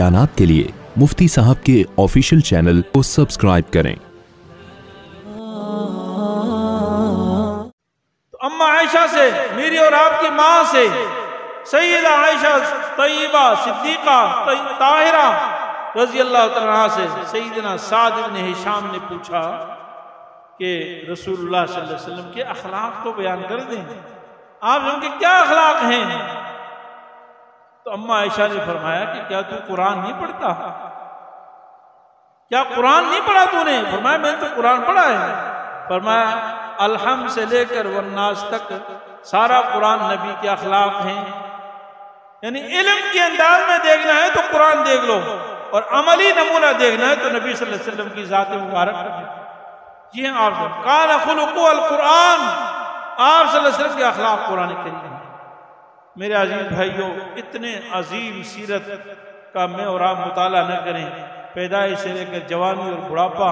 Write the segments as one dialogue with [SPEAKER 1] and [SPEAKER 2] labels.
[SPEAKER 1] बयानात के लिए मुफ्ती साहब के ऑफिशियल चैनल को सब्सक्राइब करें।
[SPEAKER 2] तो अम्मा आयशा से, मेरी और आपकी माँ से, सैयदा आयशा तय्यबा सिद्दीका ताहिरा रजी अल्लाह तआला से सैयदना साद इब्न हिशाम ने पूछा कि रसूलुल्लाह सल्लल्लाहु अलैहि वसल्लम के अखलाक को बयान कर दें, आप उनके क्या अखलाक हैं। तो अम्मा आयशा ने फरमाया कि क्या तू कुरान नहीं पढ़ता, क्या कुरान नहीं पढ़ा तूने। फरमाया मैंने तो कुरान पढ़ा है। फरमाया अलहम से लेकर वन्नास तक सारा कुरान नबी के अखलाक हैं, यानी इल्म के अंदाज में देखना है तो कुरान देख लो, और अमली नमूना देखना है तो नबी सल्लल्लाहु अलैहि वसल्लम की ज़ात मुबारक। जी हाँ, आप कान खुलुक़ु अल कुरान, आप सल्लल्लाहु अलैहि वसल्लम के अखलाक कुरान करीम है। मेरे अजीज भाइयों, इतने अजीम सीरत का मैं और आप मुताला न करें, पैदाइश से लेकर जवानी और बुढ़ापा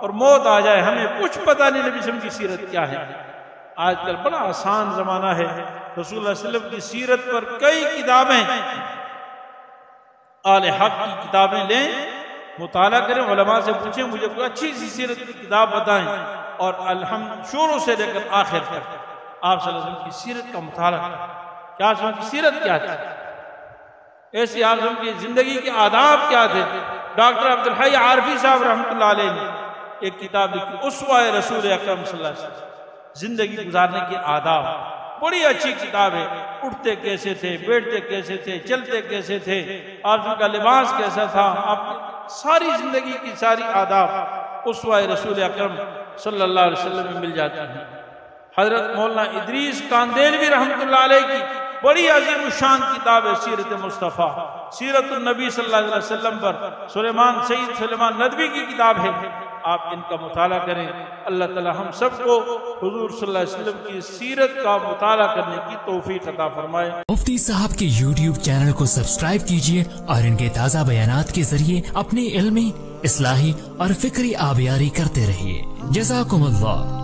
[SPEAKER 2] और मौत आ जाए हमें कुछ पता नहीं नबी सल्लल्लाहु अलैहि वसल्लम की सीरत क्या है। आजकल बड़ा आसान जमाना है, रसूलुल्लाह सल्लल्लाहु अलैहि वसल्लम की सीरत पर कई किताबें, आले हक की किताबें लें, मुताला करें, उलमा से पूछें मुझे कोई अच्छी सी सीरत की किताब बताएं, और अल्हम्दुलिल्लाह शुरू से लेकर आखिर तक आप सल्लल्लाहु अलैहि वसल्लम की सीरत का मुताला करें। क्या की सीरत क्या थी, ऐसी आप की जिंदगी के आदाब क्या थे। डॉक्टर अब्दुल हई आरफी साहब रहमतुल्लाह अलैह ने एक किताब लिखी, उसवाए रसूल अकरम सल्लल्लाहु अलैहि वसल्लम, जिंदगी गुजारने के आदाब। बड़ी अच्छी किताब है। उठते कैसे थे, बैठते कैसे थे, चलते कैसे थे, आपका लिबास कैसा था, आप सारी जिंदगी की सारी आदाब उसवाए रसूल अकरम सल्लल्लाहु अलैहि वसल्लम में मिल जाती हैं। हजरत मौलाना इदरीस कांदेलवी रहमतुल्लाह अलैह की बड़ी अजीम शान किताब है सीरत मुस्तफ़ा, सीरत नबी सल्लल्लाहु अलैहि वसल्लम पर सैयद सुलेमान नदवी की किताब है। आप इनका मुताला करें। अल्लाह ताला हम सबको हुजूर सल्लल्लाहु अलैहि वसल्लम की सीरत का मुताला करने की तौफीक अता फरमाए।
[SPEAKER 3] मुफ्ती साहब के YouTube चैनल को सब्सक्राइब कीजिए और इनके ताज़ा बयानात के जरिए अपनी इल्मी, इस्लाही और फिक्री आबियारी करते रहिए। जज़ाकुमुल्लाह।